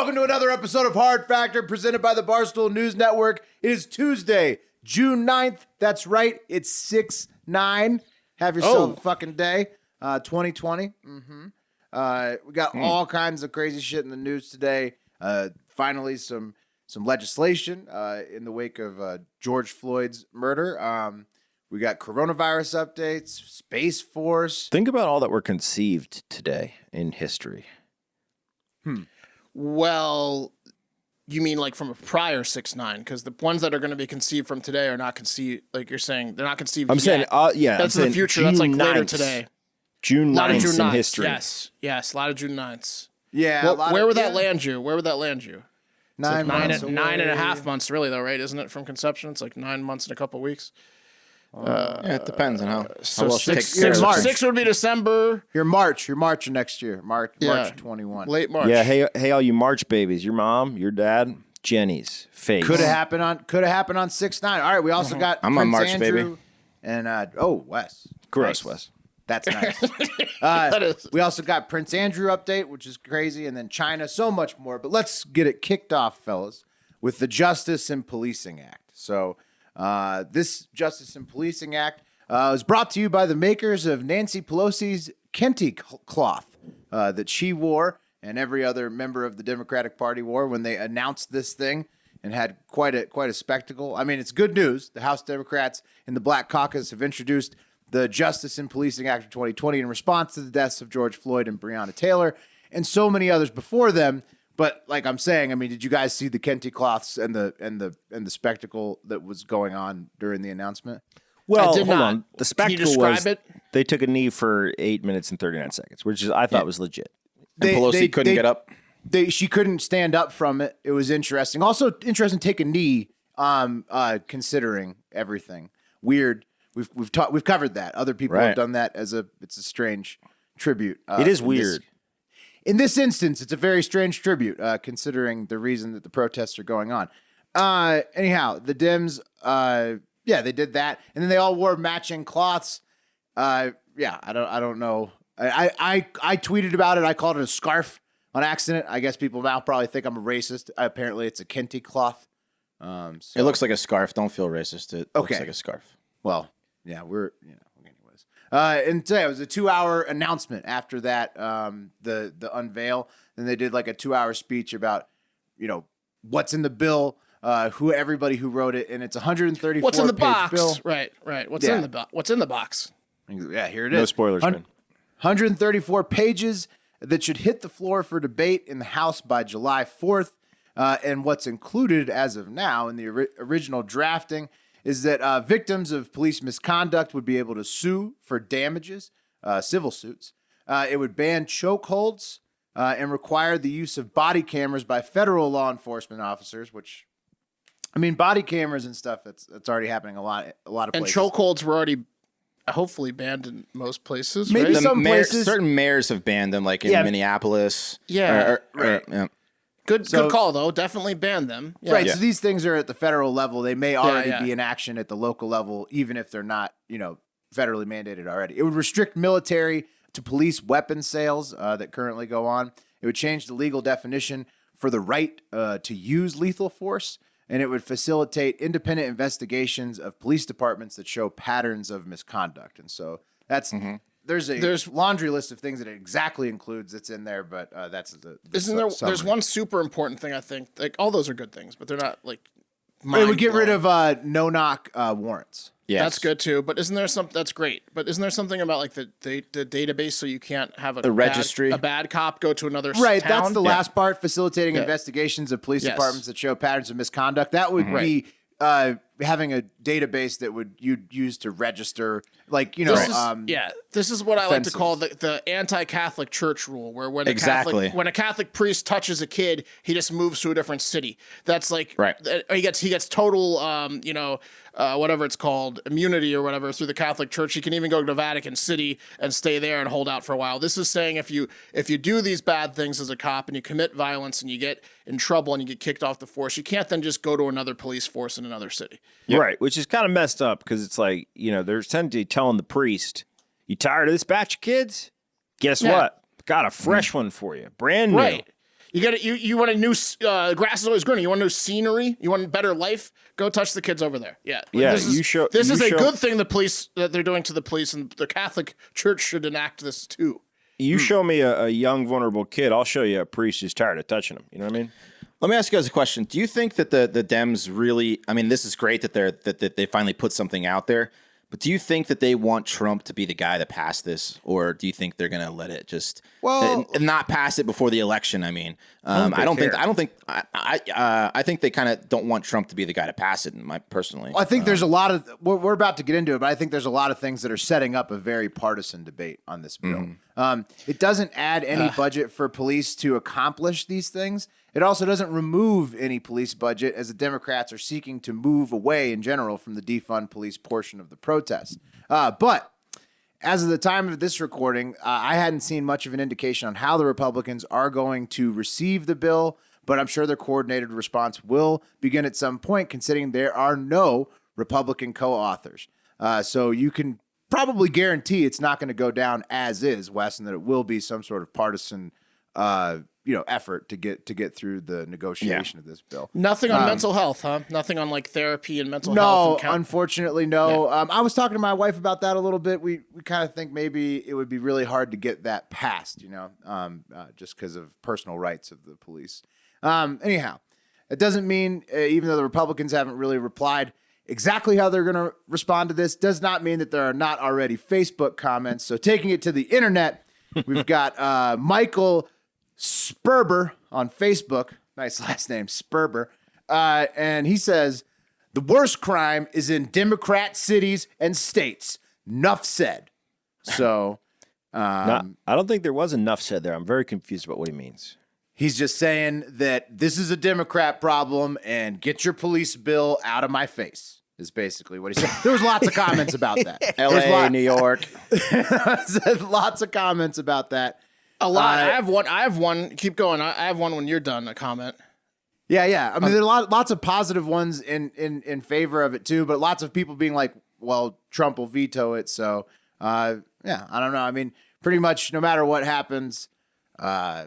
Welcome to another episode of Hard Factor presented by the Barstool News Network. It is Tuesday, June 9th. That's right. It's 6/9. Have yourself a fucking day. 2020. We got all kinds of crazy shit in the news today. Finally, some legislation in the wake of George Floyd's murder. We got coronavirus updates, Space Force. Think about all that were conceived today in history. Well, you mean like from a prior 6/9? Because the ones that are going to be conceived from today are not conceived. Like you're saying, they're not conceived. I'm saying, yeah, that's in the future. That's like later today. June 9th June 9th in history. Yes, a lot of June 9ths. Yeah. Where would that land you? Where would that land you? 9 months. 9.5 months, really, though, right? Isn't it from conception? It's like 9 months and a couple weeks. Yeah, it depends on how So well six would be December. You're March of next year. March 21. Late March. Yeah, hey, all you March babies. Your mom, your dad, Jenny's face. Could have happened on 6/9. All right, we also got I'm Prince on March, Andrew baby. and Wes. Gross, Nice. Wes. That's nice. That is. We also got Prince Andrew update, which is crazy, and then China, so much more. But let's get it kicked off, fellas, with the Justice and Policing Act. So this Justice and Policing Act was brought to you by the makers of Nancy Pelosi's Kente cloth that she wore and every other member of the Democratic Party wore when they announced this thing and had quite a spectacle. I mean, it's good news. The House Democrats in the Black Caucus have introduced the Justice and Policing Act of 2020 in response to the deaths of George Floyd and Breonna Taylor and so many others before them. But like I'm saying, I mean, did you guys see the Kente cloths and the spectacle that was going on during the announcement? Well, I did hold not. on. The Can you spectacle describe was it? they took a knee for 8 minutes and 39 seconds, which is I thought was legit. And Pelosi couldn't get up. She couldn't stand up from it. It was interesting. Also interesting, take a knee. Considering everything weird. We've covered that. Other people have done that it's a strange tribute. It is weird. In this instance, it's a very strange tribute, considering the reason that the protests are going on. Anyhow, the Dems, they did that, and then they all wore matching cloths. I don't know. I tweeted about it. I called it a scarf on accident. I guess people now probably think I'm a racist. Apparently, it's a Kente cloth. It looks like a scarf. Don't feel racist. It looks like a scarf. Well, yeah, anyways. And today it was a 2-hour announcement after that, the unveil. Then they did like a 2-hour speech about, what's in the bill, everybody who wrote it, and it's 134 What's in the page box? bill. Right. What's in the box? Yeah, here it is. No spoilers, man. 134 pages that should hit the floor for debate in the House by July 4th. And what's included as of now in the original drafting is that victims of police misconduct would be able to sue for damages, civil suits. It would ban chokeholds and require the use of body cameras by federal law enforcement officers, which, I mean, body cameras and stuff, that's already happening a lot of places. And chokeholds were already hopefully banned in most places, Maybe right? some places. Certain mayors have banned them, like in Minneapolis. Yeah. Yeah. Good call, though. Definitely ban them. Yeah. Right, so these things are at the federal level. They may already be in action at the local level, even if they're not, federally mandated already. It would restrict military to police weapon sales that currently go on. It would change the legal definition for the right to use lethal force, and it would facilitate independent investigations of police departments that show patterns of misconduct. And so that's... There's a laundry list of things that it exactly includes that's in there, but that's the Isn't there? summary. There's one super important thing I think. Like all those are good things, but they're not like. It would get rid of no-knock warrants. Yes. That's good too. But isn't there some? That's great. But isn't there something about like the database so you can't have the registry, a bad cop go to another right? town? That's the last part. Facilitating investigations of police departments that show patterns of misconduct. That would be having a database that you'd use to register, like this is what I like to offenses. call the anti-Catholic church rule, where when Exactly. a Catholic priest touches a kid, he just moves to a different city. That's like he gets total whatever it's called, immunity or whatever through the Catholic Church. He can even go to Vatican City and stay there and hold out for a while. This is saying if you do these bad things as a cop and you commit violence and you get in trouble and you get kicked off the force, you can't then just go to another police force in another city. Yep. Right, which is kind of messed up because it's like, they're essentially telling the priest, you tired of this batch of kids? Guess what? Got a fresh one for you. Brand new. Right. You want a new grass is always greener. You want new scenery. You want a better life. Go touch the kids over there. Yeah. Yeah, This is, you this is a show- good thing that they're doing to the police, and the Catholic Church should enact this too. You show me a young, vulnerable kid, I'll show you a priest who's tired of touching him. You know what I mean? Let me ask you guys a question. Do you think that the Dems really? I mean, this is great that they finally put something out there. But do you think that they want Trump to be the guy that passed this, or do you think they're going to let it just and not pass it before the election? I mean, I think they kind of don't want Trump to be the guy to pass it. Personally, I think there's a lot of we're about to get into it, but I think there's a lot of things that are setting up a very partisan debate on this bill. It doesn't add any budget for police to accomplish these things. It also doesn't remove any police budget, as the Democrats are seeking to move away in general from the defund police portion of the protest. But as of the time of this recording, I hadn't seen much of an indication on how the Republicans are going to receive the bill, but I'm sure their coordinated response will begin at some point, considering there are no Republican co-authors. So you can probably guarantee it's not going to go down as is, Wes, and that it will be some sort of partisan effort to get through the negotiation of this bill. Nothing on mental health, huh? Nothing on like therapy and mental No, health. unfortunately, no. Yeah. I was talking to my wife about that a little bit. We kind of think maybe it would be really hard to get that passed, just because of personal rights of the police. Anyhow, it doesn't mean, even though the Republicans haven't really replied exactly how they're going to respond to this, does not mean that there are not already Facebook comments. So taking it to the internet, we've got Michael Sperber on Facebook. Nice last name, Sperber. And he says, the worst crime is in Democrat cities and states. Nuff said. So I don't think there was enough said there. I'm very confused about what he means. He's just saying that this is a Democrat problem and get your police bill out of my face is basically what he said. There was lots of comments about that. LA, New York. Lots of comments about that. A lot. I have one. Keep going. I have one when you're done. A comment. Yeah. I mean, there are lots of positive ones in favor of it too, but lots of people being like, "Well, Trump will veto it." So, I don't know. I mean, pretty much no matter what happens, I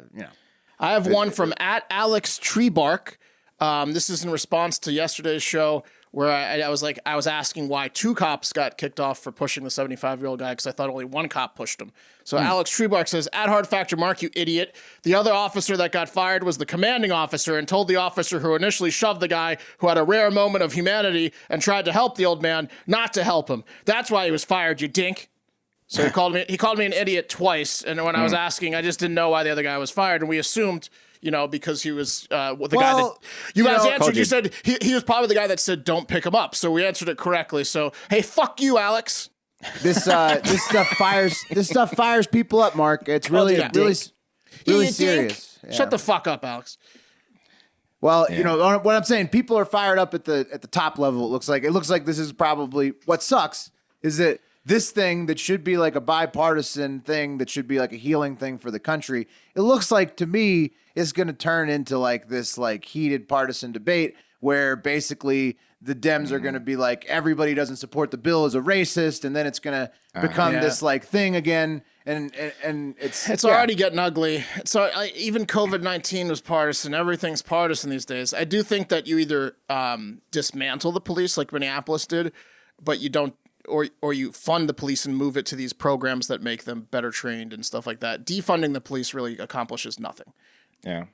have one from @Alex Treebark. This is in response to yesterday's show where I was asking why 2 cops got kicked off for pushing the 75-year-old guy because I thought only 1 cop pushed him. So Alex Treebark says, @Hard Factor Mark, you idiot. The other officer that got fired was the commanding officer and told the officer who initially shoved the guy who had a rare moment of humanity and tried to help the old man not to help him. That's why he was fired, you dink. So he called me an idiot twice. And when I was asking, I just didn't know why the other guy was fired. And we assumed, because he was guy that you guys answered. You said he was probably the guy that said don't pick him up. So we answered it correctly. So hey, fuck you, Alex. This stuff fires people up, Mark. It's really serious. Yeah. Shut the fuck up, Alex. Well, what I'm saying, people are fired up at the top level. It looks like this is probably what sucks is that this thing that should be like a bipartisan thing that should be like a healing thing for the country. It looks like to me it's going to turn into like this like heated partisan debate where basically the Dems are going to be like everybody doesn't support the bill is a racist, and then it's going to become this like thing again, and it's already getting ugly. So even COVID-19 was partisan. Everything's partisan these days. I do think that you either dismantle the police like Minneapolis did, but you don't. Or you fund the police and move it to these programs that make them better trained and stuff like that. Defunding the police really accomplishes nothing. Yeah.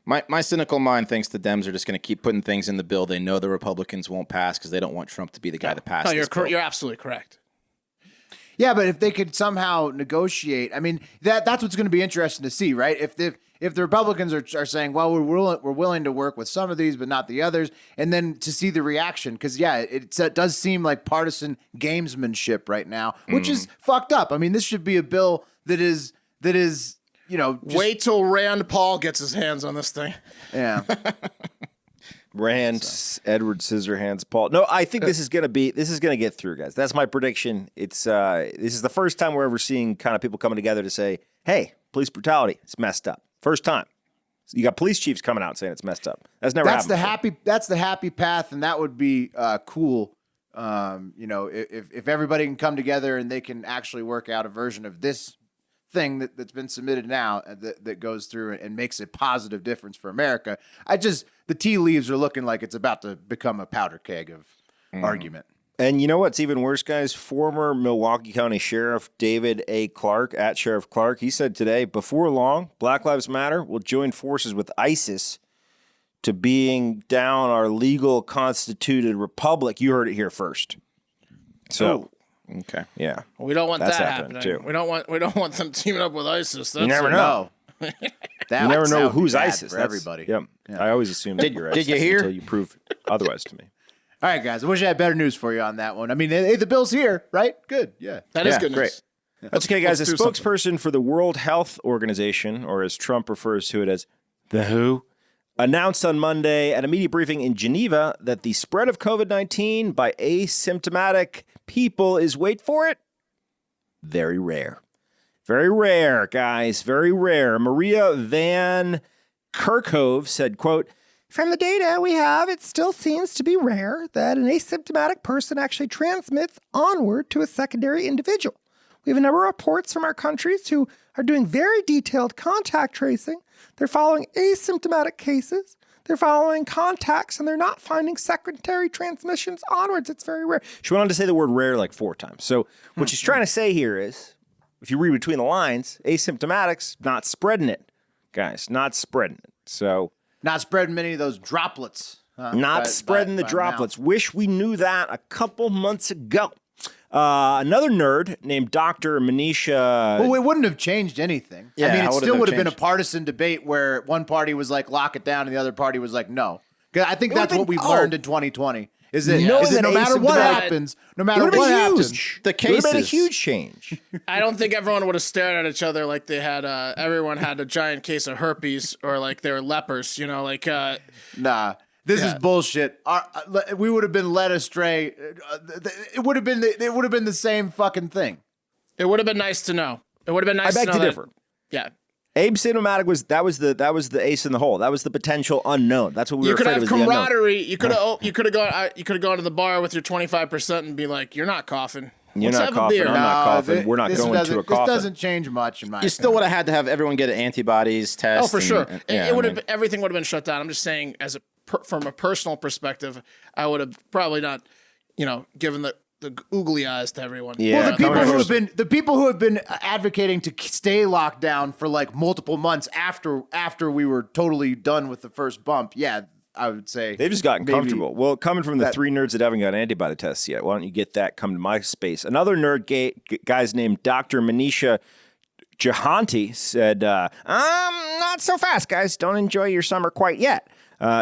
My cynical mind thinks the Dems are just going to keep putting things in the bill they know the Republicans won't pass because they don't want Trump to be the guy that passes. No, you're absolutely correct. Yeah, but if they could somehow negotiate, I mean, that's what's going to be interesting to see, right? If the Republicans are saying, well, we're willing to work with some of these, but not the others, and then to see the reaction, because it does seem like partisan gamesmanship right now, which is fucked up. I mean, this should be a bill that is wait till Rand Paul gets his hands on this thing. Yeah. Edward Scissorhands Paul. No, I think this is gonna get through, guys. That's my prediction. It's this is the first time we're ever seeing kind of people coming together to say, hey, police brutality, it's messed up. First time. You got police chiefs coming out saying it's messed up. That's never happened before. That's the happy path, and that would be cool. If everybody can come together and they can actually work out a version of this thing that's been submitted now that goes through and makes a positive difference for America. The tea leaves are looking like it's about to become a powder keg of argument. And you know what's even worse, guys? Former Milwaukee County Sheriff David A. Clark, at Sheriff Clark, he said today, before long, Black Lives Matter will join forces with ISIS to being down our legal constituted republic. You heard it here first. So, okay. Yeah. We don't want That's that happening, happening. Too. We don't want them teaming up with ISIS. That's You never know. No. You never know who's ISIS. for everybody. Yep. I always assumed that you're ISIS did you hear? until you prove otherwise to me. All right, guys. I wish I had better news for you on that one. I mean, hey, the bill's here, right? Good. Yeah. That is Yeah, good great. news. That's okay, guys. A let's do something. spokesperson for the World Health Organization, or as Trump refers to it as the WHO, announced on Monday at a media briefing in Geneva that the spread of COVID-19 by asymptomatic people is, wait for it, very rare. Very rare, guys. Very rare. Maria Van Kerkhove said, quote, "From the data we have, it still seems to be rare that an asymptomatic person actually transmits onward to a secondary individual. We have a number of reports from our countries who are doing very detailed contact tracing. They're following asymptomatic cases. They're following contacts, and they're not finding secondary transmissions onwards. It's very rare." She went on to say the word rare like 4 times. So what she's trying to say here is, if you read between the lines, asymptomatics not spreading it, guys, not spreading it. So Not spreading many of those droplets. not spreading the by droplets. Wish we knew that a couple months ago. Another nerd named Dr. Manisha. Well, it wouldn't have changed anything. Yeah, I mean, how it would it still have would have been a changed? partisan debate where one party was like, lock it down, and the other party was like, no. 'Cause I think It that's would've what been- we've learned in 2020. Is that, Knowing is that that no matter what asymptomatic- happens, no It matter would have what been happens, huge. The It would have been a cases. huge change. I don't think everyone would have stared at each other like they had. Everyone had a giant case of herpes, or like they were lepers. You know, like nah. This is bullshit. We would have been led astray. It would have been the same fucking thing. it would have been nice to know. It would have been I nice beg to to know. differ. Yeah, Asymptomatic was the ace in the hole. That was the potential unknown. That's what we you were could afraid have was the unknown. camaraderie. You could have gone to the bar with your 25% and be like, "You're not coughing. You're Let's not have a coughing. beer." I'm not coughing. We're not this going to a doesn't- coffin. This doesn't change much in my You still would have had to have everyone get an antibodies test. Oh, for sure. Yeah, It would I have mean, everything would have been shut down. I'm just saying, from a personal perspective, I would have probably not, given the oogly eyes to everyone. Yeah. Well, Coming the people who have been advocating to stay locked down for like multiple months after we were totally done with the first bump. Yeah, I would say They've just gotten maybe- comfortable. Well, coming from the 3 nerds that haven't got antibody tests yet, why don't you get that? Come to my space. Another nerd guy's named Dr. Manisha Jahanti said, not so fast, guys. Don't enjoy your summer quite yet.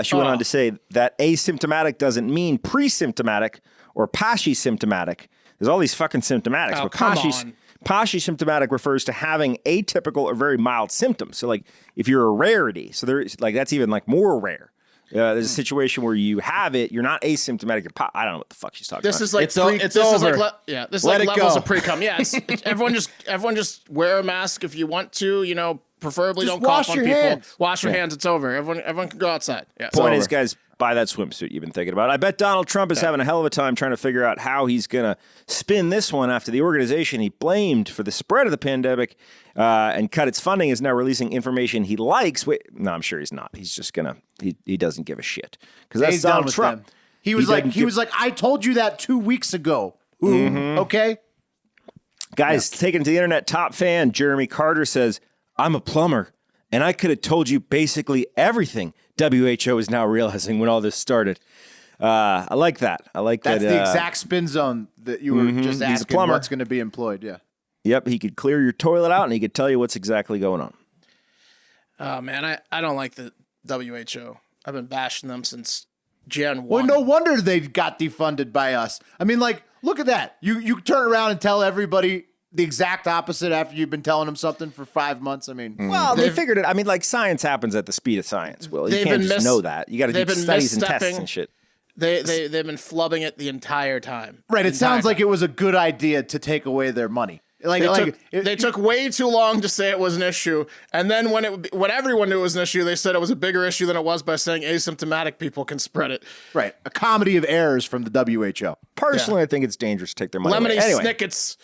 She went on to say that asymptomatic doesn't mean pre-symptomatic or pashy-symptomatic. There's all these fucking symptomatics. Oh, but come on. pashy-symptomatic refers to having atypical or very mild symptoms. So, like, if you're a rarity, so there's like that's even like more rare. There's a situation where you have it, you're not asymptomatic. I don't know what the fuck she's talking This about. is like It's this over. is like this is Let like it levels go. of pre-cum. Yeah, everyone just wear a mask if you want to. Preferably Just don't cough wash on your people. hands. Wash your hands. It's over. Everyone can go outside. Yeah. Point over. is, guys, buy that swimsuit you've been thinking about. I bet Donald Trump is having a hell of a time trying to figure out how he's going to spin this one after the organization he blamed for the spread of the pandemic and cut its funding is now releasing information he likes. Wait, no, I'm sure he's not. He's just going to, he doesn't give a shit. Because that's He's done Donald with Trump. them. He was doesn't like, I told you that 2 weeks ago. Ooh, okay. Guys, taking it to the internet, top fan Jeremy Carter says, "I'm a plumber, and I could have told you basically everything WHO is now realizing when all this started." I like that. I like That's that. the exact spin zone that you were just a asking plumber. what's going to be employed. Yeah. Yep, he could clear your toilet out, and he could tell you what's exactly going on. Oh man, I don't like the WHO. I've been bashing them since Gen 1. Well, no wonder they got defunded by us. I mean, like, look at that. You turn around and tell everybody the exact opposite after you've been telling them something for 5 months. I mean, Well, they figured it. I mean, like, science happens at the speed of science, Will. You They've can't been just know that. You got to do they've been studies and tests misstepping. and shit. They've been flubbing it the entire time. right. It The sounds entire like it was a good idea to take away their money. They took way too long to say it was an issue, and then when everyone knew it was an issue, they said it was a bigger issue than it was by saying asymptomatic people can spread it. Right, a comedy of errors from the WHO. Personally, I think it's dangerous to take their money Lemony away. Anyway, Snickets.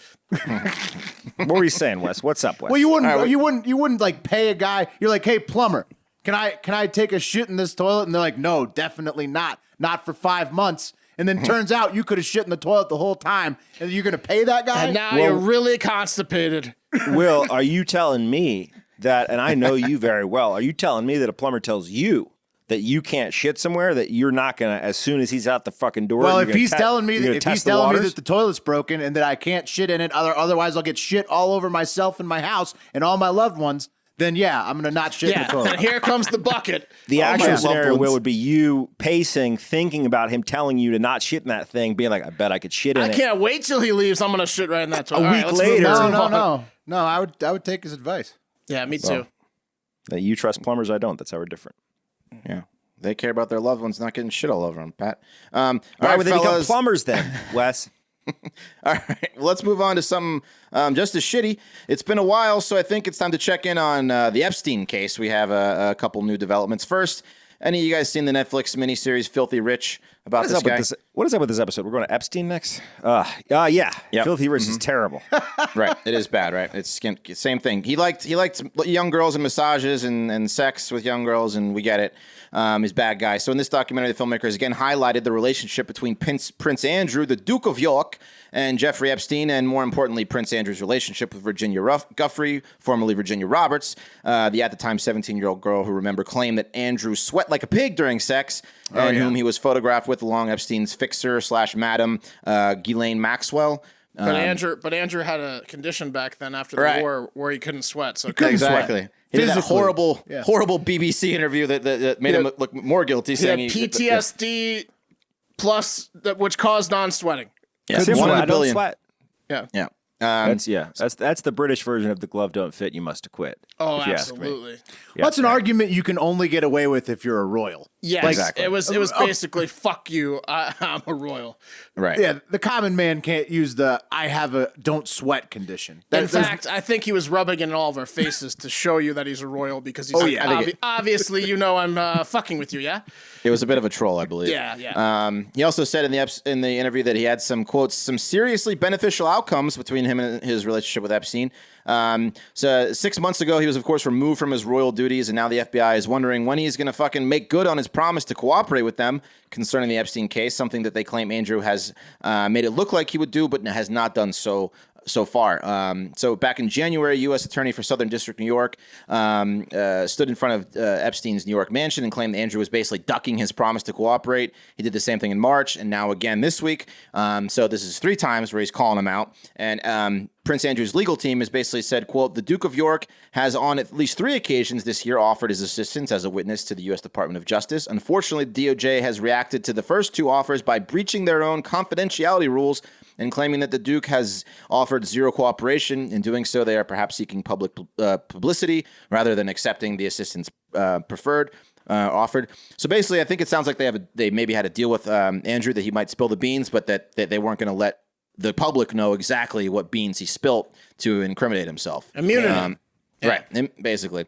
what were you saying, Wes? What's up, Wes? Well, you wouldn't like pay a guy. You're like, hey, plumber, can I take a shit in this toilet? And they're like, no, definitely not for 5 months. And then turns out you could have shit in the toilet the whole time, and you're going to pay that guy? And now you're really constipated. Will, are you telling me that, and I know you very well, are you telling me that a plumber tells you that you can't shit somewhere, that you're not going to, as soon as he's out the fucking door? Well, if he's telling me that the toilet's broken and that I can't shit in it, otherwise I'll get shit all over myself and my house and all my loved ones, then yeah, I'm going to not shit in the toilet. And here comes the bucket. The actual scenario, Will, would be you pacing, thinking about him telling you to not shit in that thing, being like, I bet I could shit in it. I can't wait till he leaves. I'm going to shit right in that toilet. A week later. No, I would take his advice. Yeah, me too. That you trust plumbers, I don't. That's how we're different. Yeah. They care about their loved ones not getting shit all over them, Pat. All right, well, they become plumbers then, Wes. All right, well, let's move on to something just as shitty. It's been a while, so I think it's time to check in on the Epstein case. We have a couple new developments. First, any of you guys seen the Netflix miniseries Filthy Rich about this guy? What is up with this episode? We're going to Epstein next? Yeah. Yep. Filthy Rich is terrible. Right, it is bad, right? It's same thing. He liked young girls and massages and sex with young girls, and we get it. He's a bad guy. So in this documentary, the filmmakers again highlighted the relationship between Prince Andrew, the Duke of York, and Jeffrey Epstein, and more importantly, Prince Andrew's relationship with Virginia Guffrey, formerly Virginia Roberts, the at-the-time 17-year-old girl who, remember, claimed that Andrew sweat like a pig during sex, whom he was photographed with along Epstein's fixer/madam, Ghislaine Maxwell. But Andrew had a condition back then after the war where he couldn't sweat. So Exactly. He did that horrible BBC interview that made him look more guilty. He had PTSD plus which caused non-sweating. Yeah, One in a billion. Sweat. Yeah. That's the British version of the glove don't fit, you must acquit. Oh, absolutely. Yeah, That's an argument you can only get away with if you're a royal. Yeah, exactly. It was basically fuck you. I'm a royal. Right. Yeah, the common man can't use the I have a don't sweat condition. In fact, I think he was rubbing it in all of our faces to show you that he's a royal because he's obviously I'm fucking with you, yeah? It was a bit of a troll, I believe. Yeah. He also said in the interview that he had some quotes, some seriously beneficial outcomes between him and his relationship with Epstein. So 6 months ago, he was, of course, removed from his royal duties, and now the FBI is wondering when he's going to fucking make good on his promise to cooperate with them concerning the Epstein case, something that they claim Andrew has made it look like he would do, but has not done so far. So back in January, U.S. Attorney for Southern District, New York, stood in front of Epstein's New York mansion and claimed Andrew was basically ducking his promise to cooperate. He did the same thing in March and now again this week. So this is 3 times where he's calling him out. And Prince Andrew's legal team has basically said, quote, the Duke of York has on at least 3 occasions this year offered his assistance as a witness to the U.S. Department of Justice. Unfortunately, the DOJ has reacted to the first 2 offers by breaching their own confidentiality rules and claiming that the Duke has offered zero cooperation. In doing so, they are perhaps seeking public publicity rather than accepting the assistance offered. So basically, I think it sounds like they maybe had a deal with Andrew that he might spill the beans, but that they weren't going to let the public know exactly what beans he spilt to incriminate himself. Immunity. Right, basically.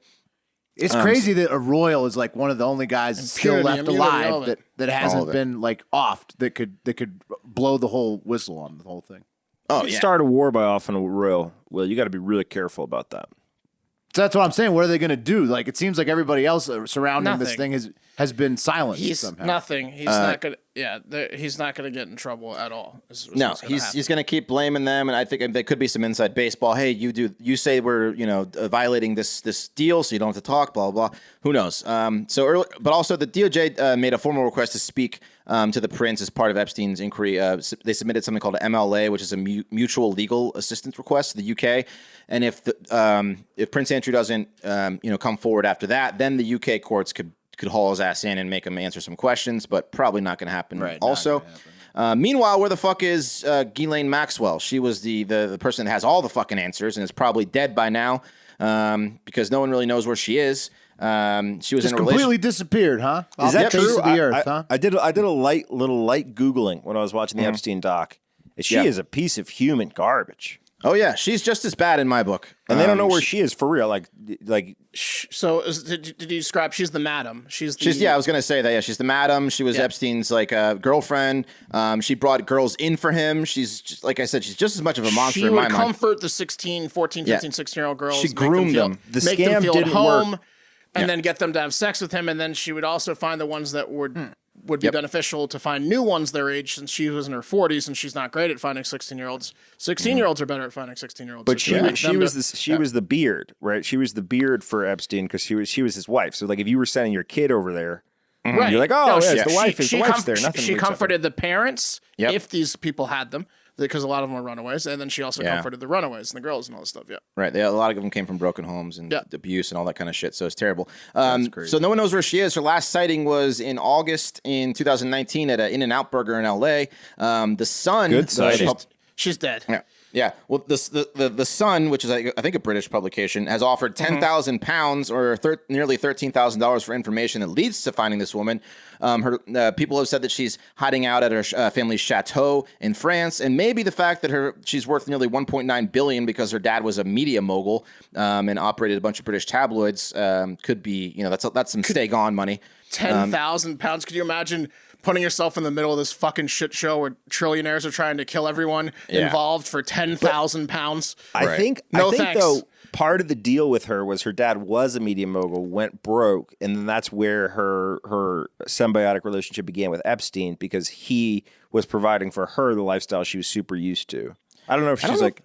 It's crazy that a royal is like one of the only guys still left alive that hasn't been like offed that could blow the whole whistle on the whole thing. Oh, yeah. Start a war by offing a royal. Well, you got to be really careful about that. So that's what I'm saying. What are they going to do? Like, it seems like everybody else surrounding this thing has been silent somehow. Nothing. He's not going to. Yeah, he's not going to get in trouble at all. No, he's going to keep blaming them, and I think there could be some inside baseball. Hey, you say we're violating this deal, so you don't have to talk. Blah blah. Who knows? But also the DOJ made a formal request to speak to the prince as part of Epstein's inquiry. They submitted something called an MLA, which is a mutual legal assistance request to the UK. And if Prince Andrew doesn't come forward after that, then the UK courts could haul his ass in and make him answer some questions, but probably not going to happen. Right, also, meanwhile, where the fuck is Ghislaine Maxwell? She was the person that has all the fucking answers and is probably dead by now because no one really knows where she is. She was just completely disappeared, huh? Is that true? Of the earth, huh? I did a little light Googling when I was watching the Epstein doc. She is a piece of human garbage. Oh yeah, she's just as bad in my book. And they don't know where she is for real. Like So did you describe? She's the madam. She's I was gonna say that. Yeah, she's the madam. She was Epstein's girlfriend. She brought girls in for him. She's just, like I said, she's just as much of a monster she in my would mind. comfort the 16, 14, 15, 16-year-old girls. She groomed them. The Make them scam feel didn't at home, work. and then get them to have sex with him. And then she would also find the ones that would be beneficial to find new ones their age, since she was in her 40s and she's not great at finding 16-year-olds. 16-year-olds are better at finding 16-year-olds. But So she was the beard, right? She was the beard for Epstein because she was his wife. So like if you were sending your kid over there, right. you're like, oh, No, yeah, the wife is the wife's there. Nothing. She leaks up. comforted the parents if these people had them, because a lot of them were runaways, and then she also comforted the runaways and the girls and all this stuff. Yeah, Right. A lot of them came from broken homes and abuse and all that kind of shit. So it's terrible. So no one knows where she is. Her last sighting was in August in 2019 at an In-N-Out Burger in L.A. The Sun. Good sighting. she's dead. Yeah. Yeah. Well, the Sun, which is I think a British publication, has offered £10,000 or nearly $13,000 for information that leads to finding this woman. Her people have said that she's hiding out at her family's chateau in France, and maybe the fact that she's worth nearly $1.9 billion because her dad was a media mogul and operated a bunch of British tabloids could be, that's some stay gone money. £10,000. Could you imagine putting yourself in the middle of this fucking shit show where trillionaires are trying to kill everyone involved for £10,000? I think though part of the deal with her was her dad was a media mogul, went broke, and then that's where her symbiotic relationship began with Epstein because he was providing for her the lifestyle she was super used to. I don't know if she's like.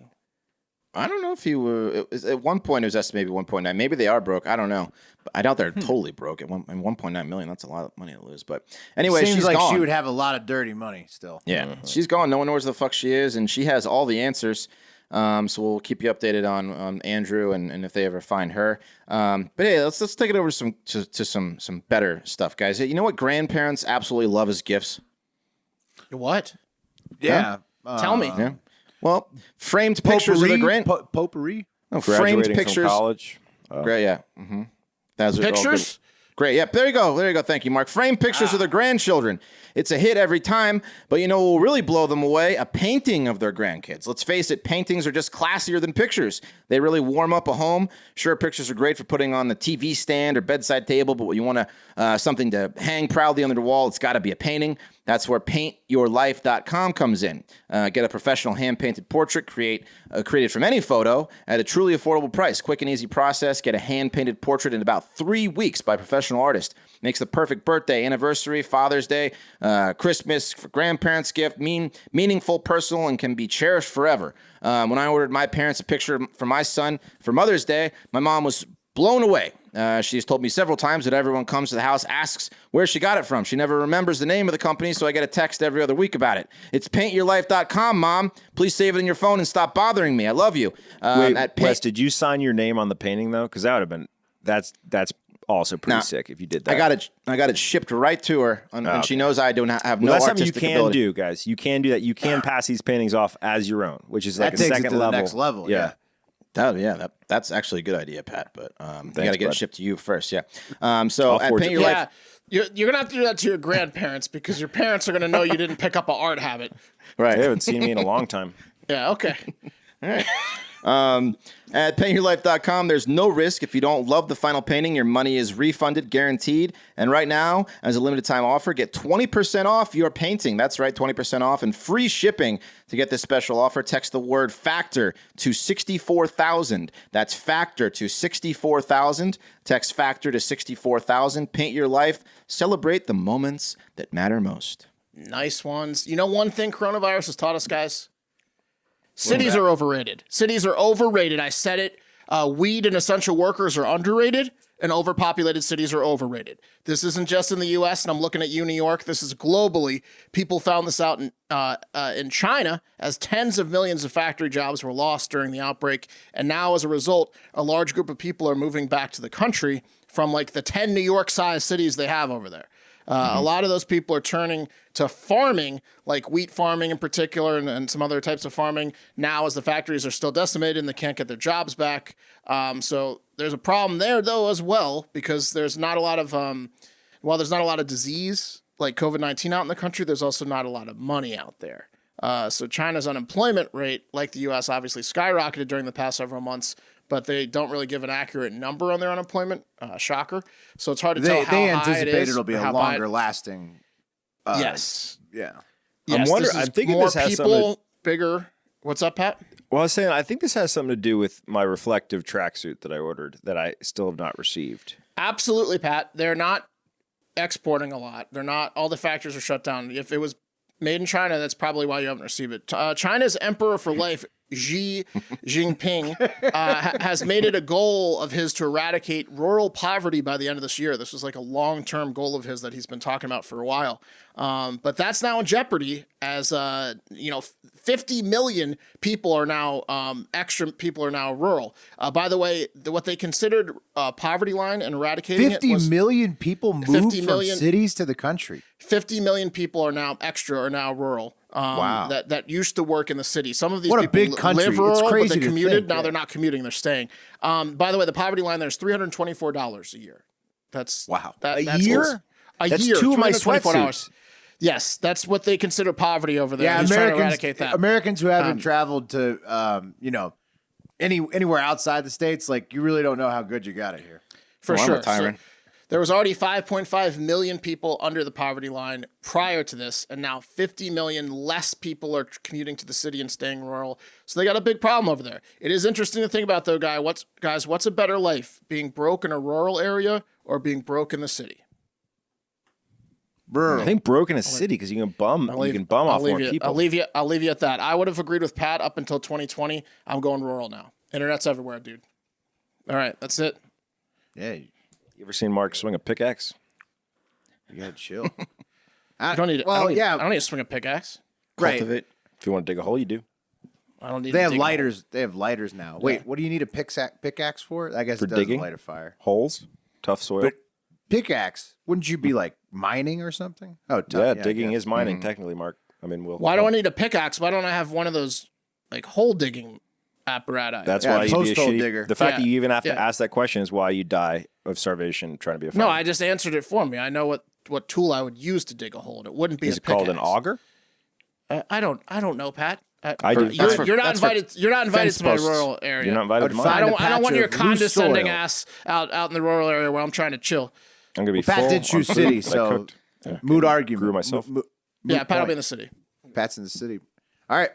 I don't know if he were. At one point, it was estimated 1.9. Maybe they are broke. I don't know. But I doubt they're totally broke. At 1.9 million, that's a lot of money to lose. But anyway, Seems she's like gone. she would have a lot of dirty money still. Yeah, she's gone. No one knows where the fuck she is, and she has all the answers. So we'll keep you updated on Andrew and if they ever find her. But hey, let's take it over to some better stuff, guys. You know what grandparents absolutely love as gifts? What? Yeah. Tell me. Yeah. Well, framed pictures of their potpourri. no, framed Graduating pictures. from college. Great, yeah. Mm-hmm. That's Pictures? Great, yeah. There you go. Thank you, Mark. Framed pictures of their grandchildren. It's a hit every time, but what will really blow them away? A painting of their grandkids. Let's face it, paintings are just classier than pictures. They really warm up a home. Sure, pictures are great for putting on the TV stand or bedside table, but when you want something to hang proudly on the wall, it's got to be a painting. That's where paintyourlife.com comes in. Get a professional hand-painted portrait created from any photo at a truly affordable price. Quick and easy process. Get a hand-painted portrait in about 3 weeks by a professional artist. Makes the perfect birthday, anniversary, Father's Day, Christmas, for grandparents' gift, meaningful, personal, and can be cherished forever. When I ordered my parents a picture for my son for Mother's Day, my mom was blown away. She's told me several times that everyone comes to the house, asks where she got it from. She never remembers the name of the company, so I get a text every other week about it. It's paintyourlife.com, Mom. Please save it in your phone and stop bothering me. I love you. Wes, did you sign your name on the painting though? Because that would have been that's also pretty sick if you did that. I got it shipped right to her, and she knows I don't have no that's artistic something you can ability. do, guys. You can do that. You can pass these paintings off as your own, which is like That a takes second it to level. the next level. Yeah. That's actually a good idea, Pat. But you got to get bud. it shipped to you first. Yeah. So at forward Paint it. Your Life. Yeah. You're going to have to do that to your grandparents because your parents are going to know you didn't pick up an art habit. Right. They haven't seen me in a long time. Yeah, okay. At paintyourlife.com, there's no risk. If you don't love the final painting, your money is refunded, guaranteed. And right now, as a limited time offer, get 20% off your painting. That's right, 20% off and free shipping. To get this special offer, text the word FACTOR to 64,000. That's FACTOR to 64,000. Text FACTOR to 64,000. Paint your life. Celebrate the moments that matter most. Nice ones. You know one thing coronavirus has taught us, guys? Cities are overrated. Cities are overrated. I said it. Weed and essential workers are underrated, and overpopulated cities are overrated. This isn't just in the U.S., and I'm looking at you, New York. This is globally. People found this out in China as tens of millions of factory jobs were lost during the outbreak, and now as a result, a large group of people are moving back to the country from like the 10 New York-sized cities they have over there. A lot of those people are turning to farming, like wheat farming in particular, and some other types of farming now as the factories are still decimated and they can't get their jobs back. So there's a problem there, though, as well, because there's not a lot of, while there's not a lot of disease like COVID-19 out in the country, there's also not a lot of money out there. So China's unemployment rate, like the U.S., obviously skyrocketed during the past several months, but they don't really give an accurate number on their unemployment. Shocker. So it's hard to tell how They high anticipate it is. it'll be a longer lasting. Yes. Yeah. Yes, wondering- this is I'm thinking more this has people, something bigger. What's up, Pat? Well, I was saying, I think this has something to do with my reflective tracksuit that I ordered that I still have not received. Absolutely, Pat. They're not exporting a lot. They're not. All the factories are shut down. If it was made in China, that's probably why you haven't received it. China's emperor for life, Xi Jinping, has made it a goal of his to eradicate rural poverty by the end of this year. This was like a long-term goal of his that he's been talking about for a while. But that's now in jeopardy as 50 million people are now extra people are now rural. By the way, what they considered poverty line and eradicating 50 it was million people moved 50 from million cities to the country. 50 million people are now rural. Wow. That used to work in the city. Some of these What a people big country. live rural, It's crazy but they to commuted. think, Now yeah. they're not commuting; they're staying. By the way, the poverty line there is $324 a year. That's Wow. That's year? A That's year. 2 of my $324. Yes, that's what they consider poverty over there. Yeah, He's trying to eradicate that. Americans who haven't traveled to, anywhere outside the States, like, you really don't know how good you got it here. For Well, I'm sure. retiring. So there was already 5.5 million people under the poverty line prior to this, and now 50 million less people are commuting to the city and staying rural. So they got a big problem over there. It is interesting to think about, though, what's a better life, being broke in a rural area or being broke in the city? I think broke in a city because you can bum off more people. I'll leave you at that. I would have agreed with Pat up until 2020. I'm going rural now. Internet's everywhere, dude. All right, that's it. Yeah, You ever seen Mark swing a pickaxe? you gotta chill. I don't need. Well, I yeah, don't need to swing a pickaxe. right. Cultivate. If you want to dig a hole, you do. I don't need. They to have dig lighters. They have lighters now. Wait, what do you need a pickaxe for? I guess For it doesn't digging? light a fire. Holes, tough soil. But pickaxe, wouldn't you be like mining or something? Oh, yeah, I digging guess. is mining technically, Mark. I mean, Why do I need a pickaxe? Why don't I have one of those like hole digging apparatus? That's Yeah, why you'd be a post-hole shitty digger. The fact that Yeah, you even have to yeah. ask that question is why you die of starvation trying to be a No, farmer. I just answered it for me. I know what tool I would use to dig a hole. And it wouldn't be Is a it called an pickaxe. auger? I don't know, Pat. I do. You're not invited. You're not invited fence to my posts. rural area. You're not invited to I'd mine. find I a don't patch want your of loose condescending soil. ass out in the rural area where I'm trying to chill. I'm gonna be Pat full did choose on food city, that I so cooked. mood argument. Grew myself. Yeah, Pat will point. be in the city. Pat's in the city. All right.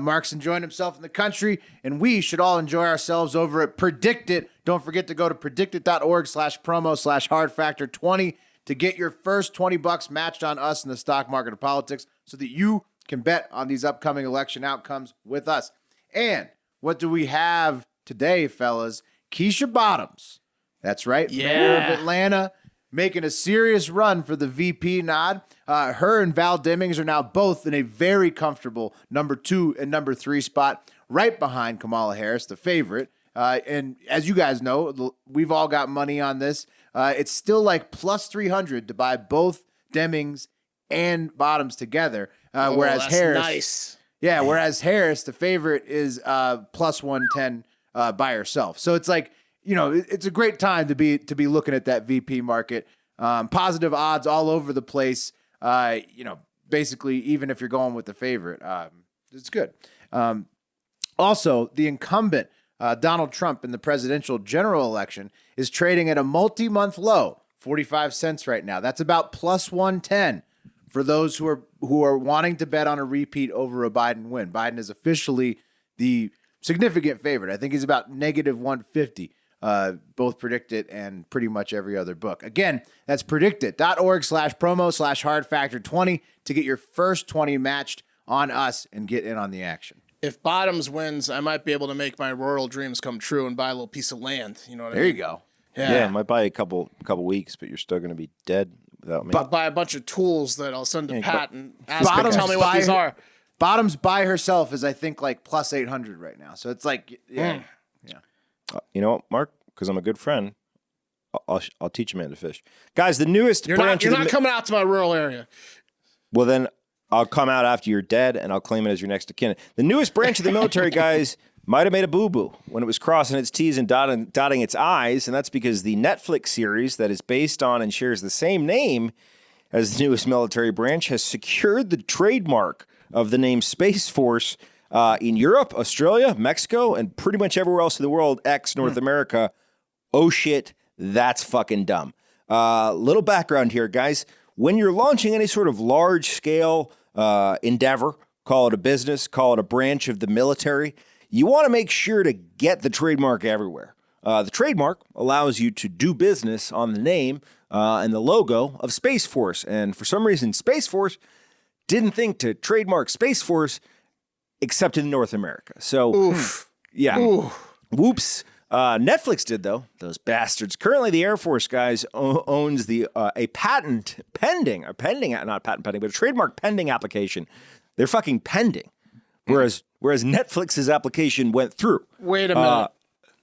Mark's enjoying himself in the country, and we should all enjoy ourselves over at Predict It. Don't forget to go to predictit.org/promo/hardfactor20 to get your first $20 matched on us in the stock market of politics so that you can bet on these upcoming election outcomes with us. And what do we have today, fellas? Keisha Bottoms. That's right. Mayor of Yeah. Atlanta, making a serious run for the VP nod. Her and Val Demings are now both in a very comfortable number 2 and number 3 spot, right behind Kamala Harris, the favorite. And as you guys know, we've all got money on this. It's still like plus 300 to buy both Demings and Bottoms together. Whereas that's Harris, nice. yeah, whereas Harris, the favorite, is plus 110 by herself. So it's like, it's a great time to be looking at that VP market. Positive odds all over the place. Basically, even if you're going with the favorite, it's good. Also, the incumbent, Donald Trump, in the presidential general election is trading at a multi-month low, 45 cents right now. That's about plus 110 for those who are wanting to bet on a repeat over a Biden win. Biden is officially the significant favorite. I think he's about negative 150. Both Predict It and pretty much every other book. Again, that's predictit.org/promo/hardfactor20 to get your first 20 matched on us and get in on the action. If Bottoms wins, I might be able to make my rural dreams come true and buy a little piece of land. You know what I There mean? you go. Yeah, it might buy a couple weeks, but you're still gonna be dead without me. I'll buy a bunch of tools that I'll send to Pat and ask him to Bottoms tell me what these buy- are. Bottoms by herself is, I think, like plus 800 right now. So it's like, yeah. You know what, Mark? Because I'm a good friend, I'll teach a man to fish. Guys, the newest You're branch not of the coming out to my rural area. Well, then I'll come out after you're dead, and I'll claim it as your next of kin. The newest branch of the military, guys, might have made a boo-boo when it was crossing its T's and dotting its I's, and that's because the Netflix series that is based on and shares the same name as the newest military branch has secured the trademark of the name Space Force in Europe, Australia, Mexico, and pretty much everywhere else in the world, North America. Oh shit, that's fucking dumb. Little background here, guys. When you're launching any sort of large-scale endeavor, call it a business, call it a branch of the military, you want to make sure to get the trademark everywhere. The trademark allows you to do business on the name and the logo of Space Force. And for some reason, Space Force didn't think to trademark Space Force except in North America. So, yeah. Whoops. Netflix did, though. Those bastards. Currently, the Air Force, guys, owns a patent pending, not patent pending, but a trademark pending application. They're fucking pending. Whereas Netflix's application went through. Wait a minute.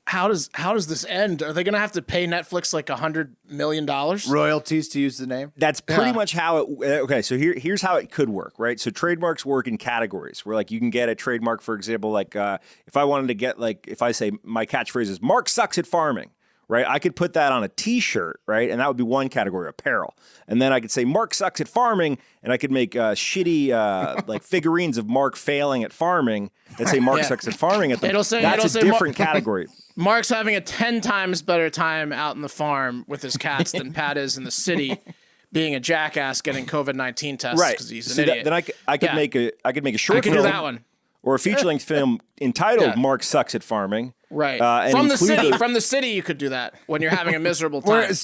How does this end? Are they going to have to pay Netflix like $100 million? Royalties to use the name? That's pretty much how it. Okay, so here's how it could work, right? So trademarks work in categories where, like, you can get a trademark, for example, like if I wanted to get, like, if I say my catchphrase is "Mark sucks at farming," right? I could put that on a T-shirt, right? And that would be one category, apparel. And then I could say Mark sucks at farming, and I could make shitty like figurines of Mark failing at farming that say Mark sucks at farming at them. That's a different category. Mark's having a 10 times better time out in the farm with his cats than Pat is in the city, being a jackass getting COVID-19 tests because he's an idiot. Then I could make a short film. Do that one. Or a feature-length film entitled "Mark Sucks at Farming." Right. And from the city, you could do that when you're having a miserable time. And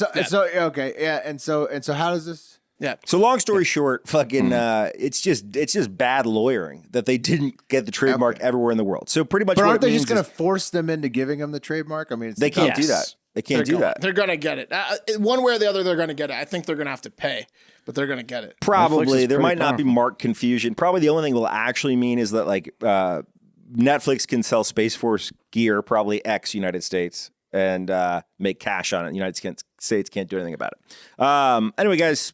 so how does this? Yeah. So long story short, fucking, it's just bad lawyering that they didn't get the trademark everywhere in the world. So pretty much, But what aren't it they means just going is to force them into giving them the trademark? I mean, they can't do that. They can't do that. They're going to get it. One way or the other, they're going to get it. I think they're going to have to pay, but they're going to get it. Probably. There might not be mark confusion. Probably the only thing it will actually mean is that, like, Netflix can sell Space Force gear, probably United States, and make cash on it. United States can't do anything about it. Anyway, guys,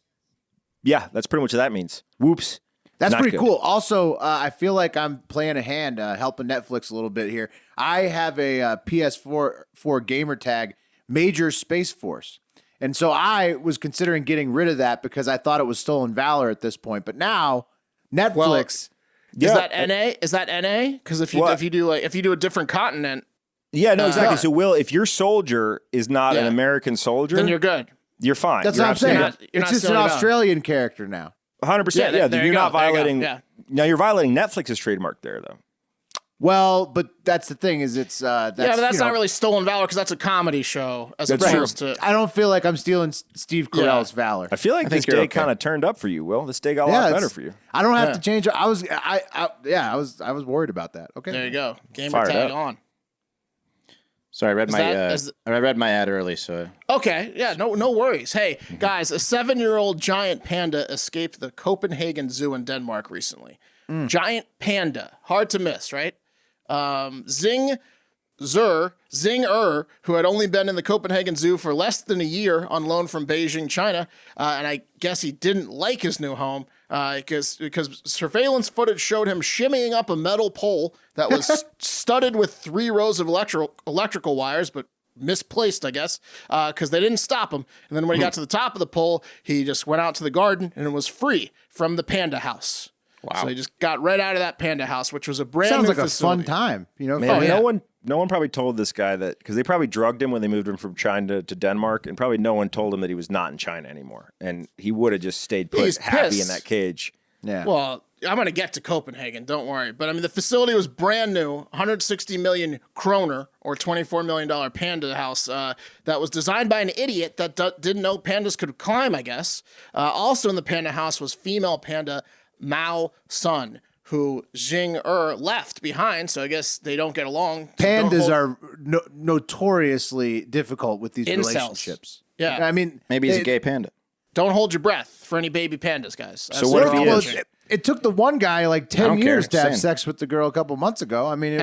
yeah, that's pretty much what that means. Whoops. That's Not pretty good. cool. Also, I feel like I'm playing a hand, helping Netflix a little bit here. I have a PS4 gamer tag, Major Space Force. And so I was considering getting rid of that because I thought it was stolen valor at this point. But now, Netflix... Is that NA? Is that NA? Because if you do a different continent... Yeah, no, exactly. So, Will, if your soldier is not an American soldier... Then you're good. You're fine. That's what I'm saying. It's just an Australian character now. 100%. Yeah, you're not violating. Now you're violating Netflix's trademark there, though. Well, but that's the thing is but that's not really stolen valor because that's a comedy show as opposed to. I don't feel like I'm stealing Steve Carell's valor. I feel like this day kind of turned up for you, Will. This day got a lot better for you. I don't have to change. I was worried about that. Okay, there you go. Gamer tag on. Sorry, I read my ad early, so. Okay, yeah, no worries. Hey, guys, a 7-year-old giant panda escaped the Copenhagen Zoo in Denmark recently. Giant panda, hard to miss, right? Xing Er, who had only been in the Copenhagen Zoo for less than a year on loan from Beijing, China, and I guess he didn't like his new home because surveillance footage showed him shimmying up a metal pole that was studded with 3 rows of electrical wires, but misplaced, I guess, because they didn't stop him. And then when he got to the top of the pole, he just went out to the garden and it was free from the panda house. Wow! So he just got right out of that panda house, which was a brand new facility. A fun time, Man, no one probably told this guy that because they probably drugged him when they moved him from China to Denmark, and probably no one told him that he was not in China anymore, and he would have just stayed put happy in that cage. Yeah. Well, I'm going to get to Copenhagen, don't worry. But I mean, the facility was brand new, 160 million kroner or $24 million panda house that was designed by an idiot that didn't know pandas could climb, I guess. Also in the panda house was female panda Mao Sun, who Xing Er left behind, so I guess they don't get along. Pandas are notoriously difficult with these relationships. Yeah. I mean, maybe he's a gay panda. Don't hold your breath for any baby pandas, guys. So what if he is? It took the one guy like 10 years to have sex with the girl a couple months ago. I mean,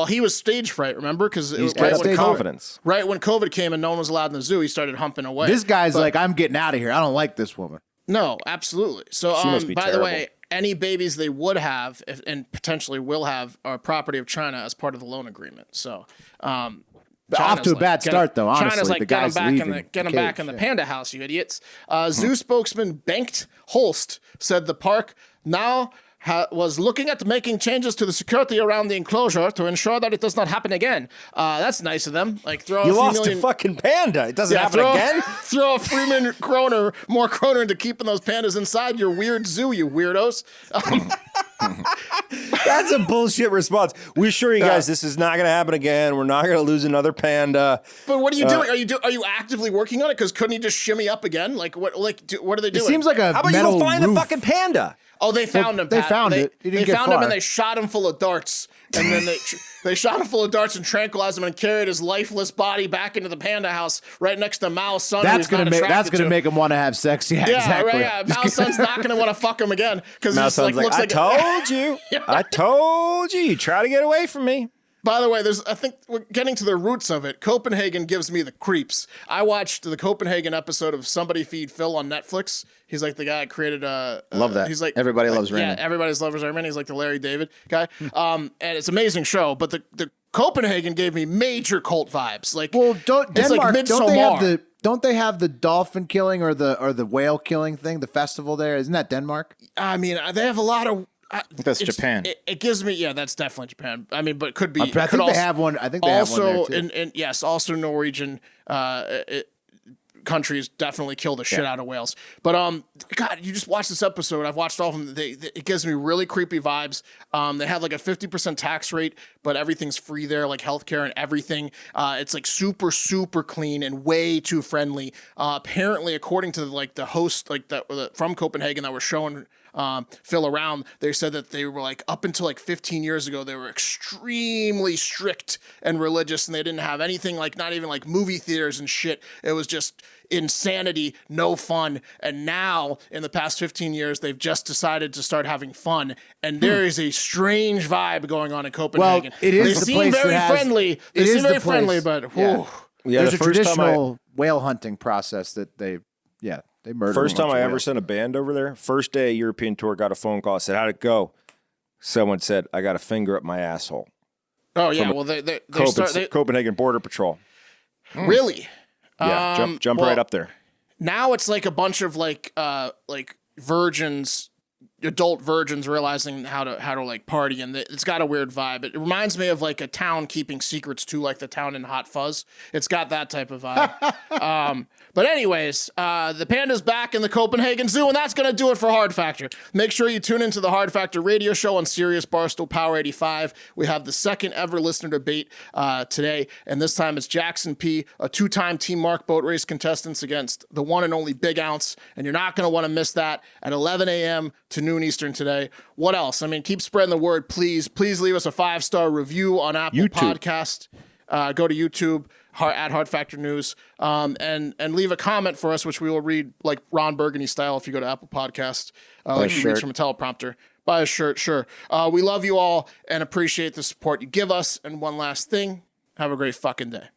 he was stage fright, remember? Because it was confidence. Right when COVID came and no one was allowed in the zoo, he started humping away. This guy's like, I'm getting out of here. I don't like this woman. No, absolutely. So, by the way, any babies they would have and potentially will have are property of China as part of the loan agreement. So, off to a bad start, though. Honestly, China's like, get them back in the panda house, you idiots. Zoo spokesman Bengt Holst said the park now was looking at making changes to the security around the enclosure to ensure that it does not happen again. That's nice of them. Like throw You a few lost million, a fucking panda. It doesn't happen again. Throw a few million more kroner into keeping those pandas inside your weird zoo, you weirdos. That's a bullshit response. We assure you guys this is not going to happen again. We're not going to lose another panda. But what are you doing? Are you actively working on it? Because couldn't you just shimmy up again? Like what? What are they doing? It seems like a How about you metal go find roof. the fucking panda? Oh, they found him. They Pat. found it. He didn't They get found him far. and they shot him full of darts. And then they shot him full of darts and tranquilized him and carried his lifeless body back into the panda house right next to Mao's son. That's gonna make him want to have sex. Yeah, Yeah, exactly. right. Yeah, Mao's son's not gonna want to fuck him again because Mao's son's like, looks I like. told you. I told you. You try to get away from me. By the way, I think we're getting to the roots of it. Copenhagen gives me the creeps. I watched the Copenhagen episode of Somebody Feed Phil on Netflix. He's like the guy that created Love that. He's like Everybody loves Raymond. Yeah, everybody's loves Raymond. He's like the Larry David guy. And it's an amazing show. But the Copenhagen gave me major cult vibes. Like, Well, it's like Denmark, Midsommar. don't they have the dolphin killing or the whale killing thing? The festival there, isn't that Denmark? I mean, they have a lot of. I think that's Japan. It gives me, that's definitely Japan. I mean, but it could be. I think could they have one. I think they have one also there too. yes, also Norwegian countries definitely kill the shit out of whales. But God, you just watch this episode. I've watched all of them. It gives me really creepy vibes. They have like a 50% tax rate, but everything's free there, like healthcare and everything. It's like super clean and way too friendly. Apparently, according to like the host, like from Copenhagen that were showing Phil around, they said that they were like up until like 15 years ago, they were extremely strict and religious, and they didn't have anything like not even like movie theaters and shit. It was just insanity, no fun. And now in the past 15 years, they've just decided to start having fun. And there is a strange vibe going on in Copenhagen. Well, it is they the seem place very that has- friendly. They it seem is very the place. friendly, but Yeah. whew. Yeah, There's the a first time traditional whale hunting process that they murder. First a time bunch I of ever whales. sent a band over there, first day European tour, got a phone call. I said, how'd it go? Someone said, I got a finger up my asshole. Oh yeah, well they Copenhagen Border Patrol. really. Yeah, jump right up there. Now it's like a bunch of like virgins, adult virgins realizing how to like party, and it's got a weird vibe. It reminds me of like a town keeping secrets too, like the town in Hot Fuzz. It's got that type of vibe. But anyways, the panda's back in the Copenhagen Zoo, and that's going to do it for Hard Factor. Make sure you tune into the Hard Factor radio show on Sirius Barstool Power 85. We have the second ever listener debate today, and this time it's Jackson P., a two-time Team Mark boat race contestants against the one and only Big Ounce, and you're not going to want to miss that at 11 a.m. to noon Eastern today. What else? I mean, keep spreading the word, please. Please leave us a 5-star review on Apple YouTube. Podcast. Go to YouTube at Hard Factor News, and leave a comment for us, which we will read like Ron Burgundy style if you go to Apple Podcast. Like you read from a teleprompter. Buy a shirt, sure. We love you all and appreciate the support you give us. And one last thing, have a great fucking day.